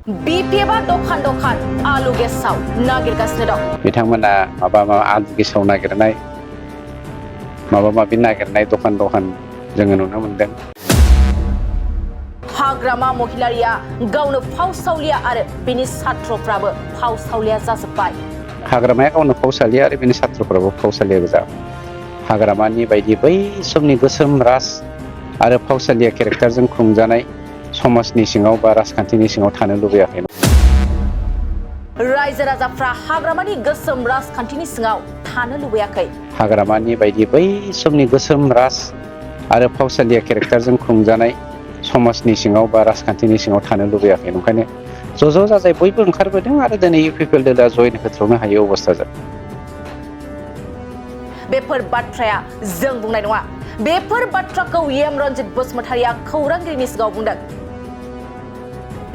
BPF दखान दखान आलु गेसाव नागिरगासिनो दं। बिथांमोना माबा आलु गेसाव नागिरनाय माबा माबि नागिरनाय दखान जोङो नुनो मोनदों। हाग्रामा महिलारिया गावनो फावसावलिया आरो बिनि सात्रफ्राबो फावसावलिया जाजोब्बाय। हाग्रामाया गावनो फावसालिया आरो बिनि सात्रफ्राबो फावसालिया गोजा। हाग्रामानि बायदि बै समनि गोसोम राज आरो फावसालिया केरेक्टारजों खुंजानाय समाजनि सिङाव बा राजखान्थिनि सिङाव थानो लुबैयाखै। रायजो राजाफ्रा हाग्रामानि गोसोम राजखान्थिनि सिङाव थानो लुबैयाखै। हाग्रामानि बायदि बै समनि गोसोम राज आरो फावसालिया केरेक्टारजों खुंजानाय समाजनि सिङाव बा राजखान्थिनि सिङाव थानो लुबैयाखै। ओंखायनो ज' जाजाय बयबो ओंखारबोदों आरो दिनै इउपिपिएल जयन होथ्र'नो हायै अबस्था जादों। बेफोर बाथ्राया जों बुंनाय नङा। बेफोर बाथ्राखौ य-रनज बसुमतारिया खौरांगिरिनि सिगाङाव बुंदों।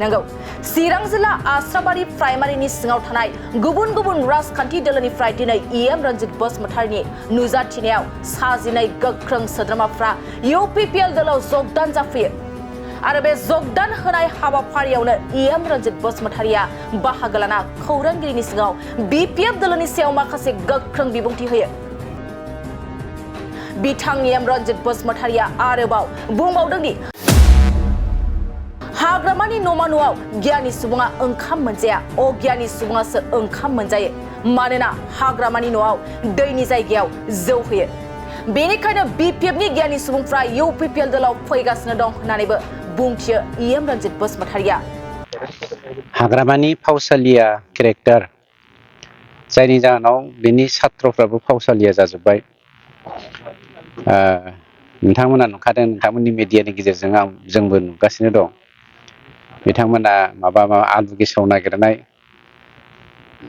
नंगौ, चिरां जिल्ला आस्राबारि प्राइमारिनि सिङाव थानाय गुबुन गुबुन राजखान्थि दोलोनिफ्राय दिनै य-रनज बसुमतारिनि नुजाथिनायाव साजिनाय गोख्रों सोद्रोमाफ्रा इउपिपिएल दोलाव जगदान जाफैयो। आरो बे जगदान होनाय हाबाफारियावनो य-रनज बसुमतारिया बाहागो लाना खौरांगिरिनि सिगाङाव बिपिएफ दोलोनि सायाव माखासे गोख्रों बिबुंथि होयो। बिथां य-रनज बसुमतारिया आरोबाव बुंबावदों दि हाग्रामानि न'मा न'आव गियानि सुबुङा ओंखाम मोनजाया, अगियानि सुबुङासो ओंखाम मोनजायो। मानोना हाग्रामानि न'आव दैनि जायगायाव जौ होयो। बेनिखायनो बिपिएफनि गियानि सुबुंफ्रा इउपिपिएल दोलाव फैगासिनो दं होननानैबो बुंथियो य-रनज बसुमतारिया। हाग्रामानि फावसालिया केरेक्टार जायनि जाहोनाव बिनि सात्रफ्राबो फावसालिया जाजोब्बाय। नोंथांमोना नुखादों, नोंथांमोननि मिडियानि गेजेरजों जोंबो नुगासिनो दं। बिथांमोना माबा आलु गेसाव नागिरनाय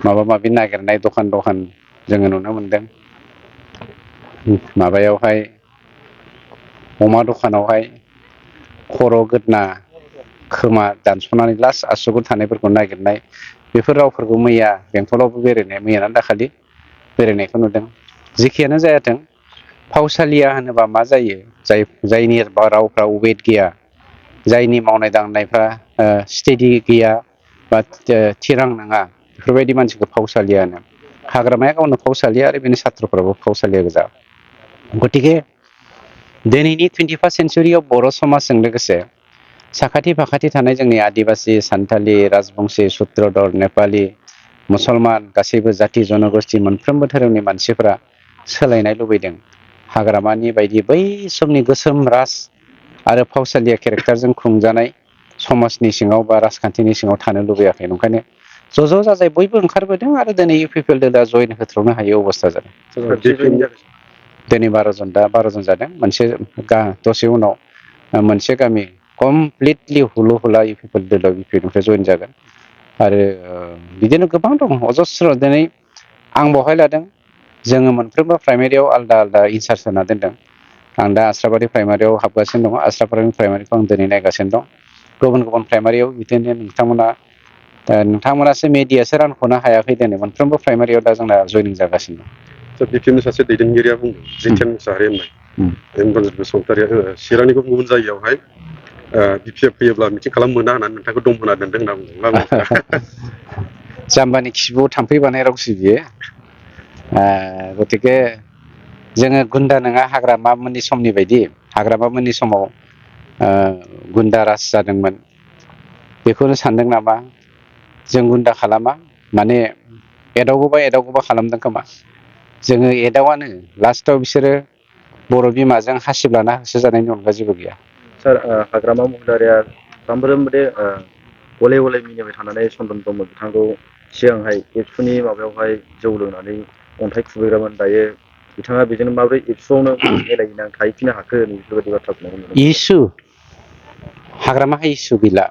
माबा माबि नागिरनाय दखान जोङो नुनो मोनदों। माबायावहाय अमा दखानावहाय खर' गोदना खोमा दानस'नानै लास्ट आसुगुर थानायफोरखौ नागिरनाय, बेफोर रावफोरखौ मैया बेंटलावबो मैयाना दाखालि बेरायनायखौ नुदों। जेखियानो जायाथों, फावसालिया होनोबा मा जायो? जायनि रावफ्रा वेट गैया, जायनि मावनाय दांनायफ्रा स्टेडि गैया बा थिरां नङा, बेफोरबायदि मानसिखौ फावसालिया होनो। हाग्रामाया गावनो फावसालिया आरो बिनि सात्रफ्राबो फावसालिया गोजा। गतिके दिनैनि 21st सेन्चुरियाव बर' समाजजों लोगोसे साखाथि फाखाथि थानाय जोंनि आदिबासि, सान्थालि, राजबंसि, सुत्रधर, नेपालि, मुसलमान गासैबो जाति जनगोष्ठि मोनफ्रोमबो धोरोमनि मानसिफोरा सोलायनाय लुबैदों। हाग्रामानि बायदि बै समनि गोसोम राज आरो फावसालिया केरेक्टारजों खुंजानाय समाजनि सिङाव बा राजखान्थिनि सिङाव थानो लुबैयाखै। ओंखायनो ज' जाजाय बयबो ओंखारबोदों आरो दिनै इउपिपिएल जयन होथ्र'नो हायै अबस्था जादों। दिनै 12 जन जादों। मोनसे दसे उनाव मोनसे गामि कमप्लिटलि हुलु हुला इउपिपिएल दोलोआव बिपिएफनिफ्राय जयन जागोन। आरो बिदिनो गोबां दं अजस्र'। दिनै आं बहाय लादों, जोङो मोनफ्रोमबो प्राइमारियाव आलदा आलदा इनसार्ज होना दोनदों। आं दा आस्राबारि प्राइमारियाव हाबगासिनो दङ। आस्राबारि प्राइमारिखौ आं दिनै नायगासिनो दं। गुबुन गुबुन प्राइमारियाव बिदिनो नोंथांमोनासो मिडियासो रानख'नो हायाखै। दिनै मोनफ्रोमबो प्राइमारियाव दा जोंना जयनिं जागासिनो दं। बिपिएफनि सासे दैदेनगिरिया बुंदों, जितेन मुसाहारि होननाय, य-रनज बसुमतारिया चिरांनि गुबुन गुबुन जायगायावहाय बिपिएफ फैयोब्ला मिटिं खालाम मोना होननानै नोंथांखौ दम होना दोनदों होनना बुंदों। जाम्बानि खिबुआव थाम्फै बानाय रावसो बियो। गतिके जोङो गुन्दा नङा हाग्रामामोननि समनि बायदि। हाग्रामामोननि समाव गुन्दा राज जादोंमोन, बेखौनो सानदों नामा? जों गुन्दा खालामा, माने एदावगौबा खालामदों खोमा। जोङो एदावानो, लास्टाव बिसोरो बर' बिमाजों हासिब लाना होसोजानायनि अनगा जेबो गैया। सार, हाग्रामा महिलारिया सानफ्रोमबो गले गले मिनिबाय थानानै सन्दन ब्रह्म बिथांखौ सिगांहाय एबसुनि माबायावहाय जौ लोंनानै अन्थाइ खुबैग्रामोन। दायो बिथाङा बेजोंनो माबोरै एबसुआवनो मिलायहैनानै थाहैफिननो हाखो? बेफोरबायदि बाथ्रा बुंनाय इसु हाग्रामाहा इसु गैला।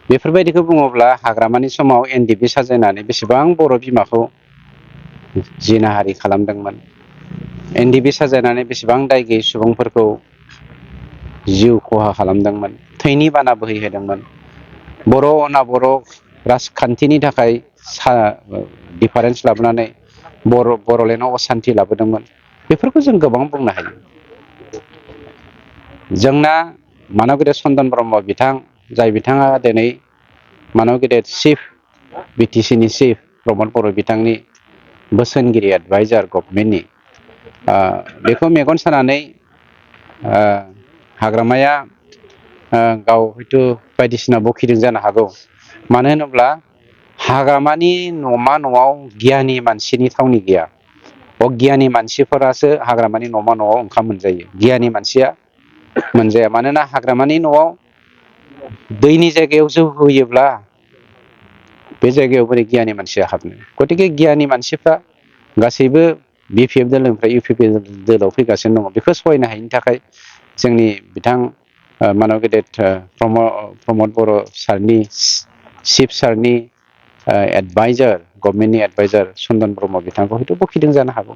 बेफोरबायदिखौ बुङोब्ला हाग्रामानि समाव एनडिपि साजायनानै बेसेबां बर' बिमाखौ जिनाहारि खालामदोंमोन, एनडिपि साजायनानै बेसेबां दाय गैयै सुबुंफोरखौ जिउ खहा खालामदोंमोन, थैनि बाना बोहैहोदोंमोन, बर' अना-बर' राजखान्थिनि थाखाय डिफारेन्स लाबोनानै बर'लेण्डआव असान्थि लाबोदोंमोन। बेफोरखौ जों गोबां बुंनो हायो। जोंना मानगेन्द्र चन्दन ब्रह्म बिथां, जाय बिथाङा दिनै मानव गेदेर चिफ BTC नि चिफ प्रमद बर' बिथांनि बोसोनगिरि एडभाइजार गभर्नमेन्टनि बेखौ मेगन सानानै हाग्रामाया गाव हयथ' बायदिसिना बखिदों जानो हागौ। मानो होनोब्ला हाग्रामानि न'मा न'आव गियानि मानसिनि थावनि गैया। अगियानि मानसिफोरासो हाग्रामानि न'मा न'आव ओंखाम मोनजायो। गियानि मानसिया मोनजाया। मानोना हाग्रामानि न'आव दैनि जायगायाव जौ होयोब्ला बे जायगायाव बोरै गियानि मानसिया हाबनो। गतिके गियानि मानसिफ्रा गासैबो BPF दोलोनिफ्राय UPP दोलोआव फैगासिनो दङ। बेखौ सहायनो हायिनि थाखाय जोंनि बिथां मानव गेदेर प्रमद बर' सारनि चिफ सारनि एडभाइजार गभर्नमेन्टनि एडभाइजार चन्दन ब्रह्म बिथांखौ हयथ' बखिदों जानो हागौ।